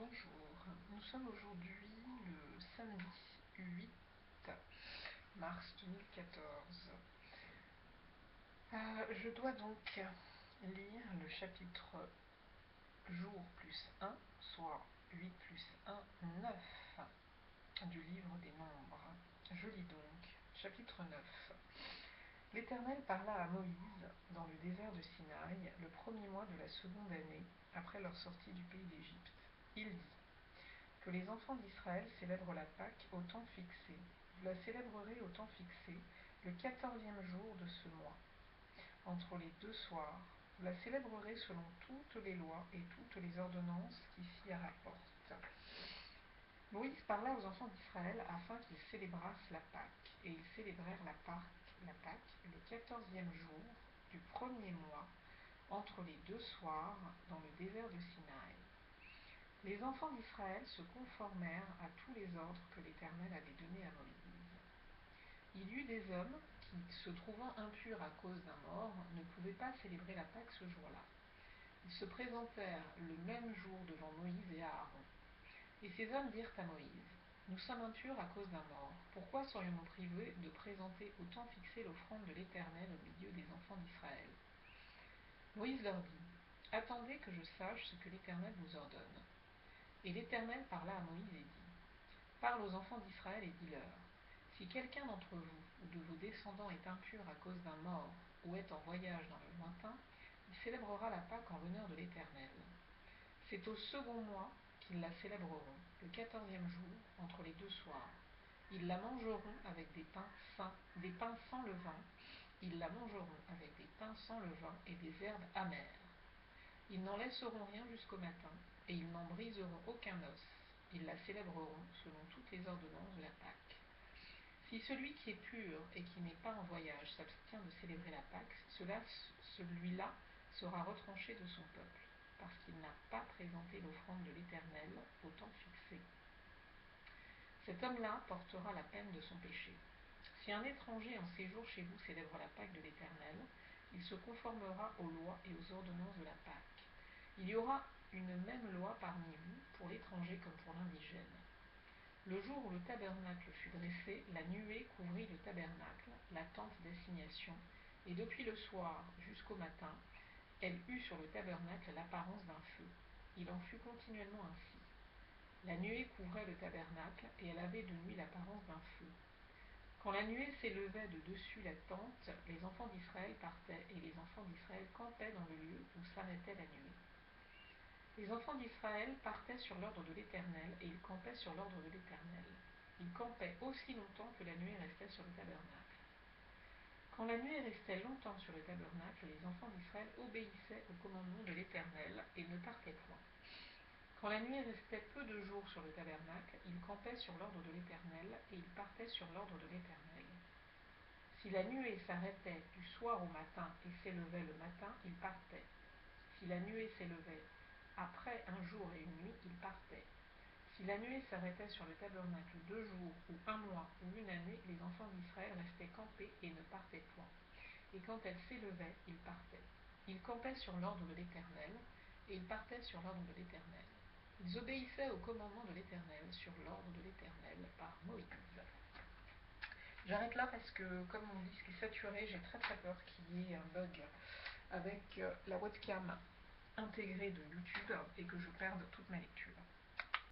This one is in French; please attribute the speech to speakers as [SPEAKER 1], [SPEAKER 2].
[SPEAKER 1] Bonjour, nous sommes aujourd'hui le samedi 8 mars 2014. Je dois donc lire le chapitre jour plus 1, soit 8 plus 1, 9 du livre des Nombres. Je lis donc, chapitre 9. L'Éternel parla à Moïse dans le désert de Sinaï, le premier mois de la seconde année, après leur sortie du pays d'Égypte. Il dit que les enfants d'Israël célèbrent la Pâque au temps fixé. Vous la célébrerez au temps fixé, le 14e jour de ce mois, entre les deux soirs. Vous la célébrerez selon toutes les lois et toutes les ordonnances qui s'y rapportent. Moïse parla aux enfants d'Israël afin qu'ils célébrassent la Pâque, et ils célébrèrent la Pâque, le 14e jour du premier mois, entre les deux soirs, dans le désert de Sinaï. Les enfants d'Israël se conformèrent à tous les ordres que l'Éternel avait donnés à Moïse. Il y eut des hommes qui, se trouvant impurs à cause d'un mort, ne pouvaient pas célébrer la Pâque ce jour-là. Ils se présentèrent le même jour devant Moïse et Aaron. Et ces hommes dirent à Moïse: Nous sommes impurs à cause d'un mort. Pourquoi serions-nous privés de présenter au temps fixé l'offrande de l'Éternel au milieu des enfants d'Israël? Moïse leur dit: Attendez que je sache ce que l'Éternel vous ordonne. Et l'Éternel parla à Moïse et dit: Parle aux enfants d'Israël et dis-leur: Si quelqu'un d'entre vous ou de vos descendants est impur à cause d'un mort ou est en voyage dans le lointain, il célébrera la Pâque en l'honneur de l'Éternel. C'est au second mois qu'ils la célébreront, le 14e jour, entre les deux soirs. Ils la mangeront avec des pains sans levain. Ils la mangeront avec des pains sans levain et des herbes amères. Ils n'en laisseront rien jusqu'au matin, et ils n'en briseront aucun os. Ils la célébreront selon toutes les ordonnances de la Pâque. Si celui qui est pur et qui n'est pas en voyage s'abstient de célébrer la Pâque, celui-là sera retranché de son peuple, parce qu'il n'a pas présenté l'offrande de l'Éternel au temps fixé. Cet homme-là portera la peine de son péché. Si un étranger en séjour chez vous célèbre la Pâque de l'Éternel, il se conformera aux lois et aux ordonnances de la Pâque. Il y aura une même loi parmi vous, pour l'étranger comme pour l'indigène. Le jour où le tabernacle fut dressé, la nuée couvrit le tabernacle, la tente d'assignation, et depuis le soir jusqu'au matin, elle eut sur le tabernacle l'apparence d'un feu. Il en fut continuellement ainsi. La nuée couvrait le tabernacle, et elle avait de nuit l'apparence d'un feu. Quand la nuée s'élevait de dessus la tente, les enfants d'Israël partaient, et les enfants d'Israël campaient dans le lieu où s'arrêtait la nuée. Les enfants d'Israël partaient sur l'ordre de l'Éternel, et ils campaient sur l'ordre de l'Éternel. Ils campaient aussi longtemps que la nuée restait sur le tabernacle. Quand la nuée restait longtemps sur le tabernacle, les enfants d'Israël obéissaient au commandement de l'Éternel et ne partaient point. Quand la nuée restait peu de jours sur le tabernacle, ils campaient sur l'ordre de l'Éternel, et ils partaient sur l'ordre de l'Éternel. Si la nuée s'arrêtait du soir au matin et s'élevait le matin, ils partaient. Si la nuée s'élevait après un jour et une nuit, ils partaient. Si la nuée s'arrêtait sur le tabernacle 2 jours, ou un mois, ou une année, les enfants d'Israël restaient campés et ne partaient point. Et quand elle s'élevait, ils partaient. Ils campaient sur l'ordre de l'Éternel, et ils partaient sur l'ordre de l'Éternel. Ils obéissaient au commandement de l'Éternel sur l'ordre de l'Éternel par Moïse. J'arrête là parce que, comme mon disque est saturé, j'ai très peur qu'il y ait un bug avec la webcam intégrée de YouTube et que je perde toute ma lecture.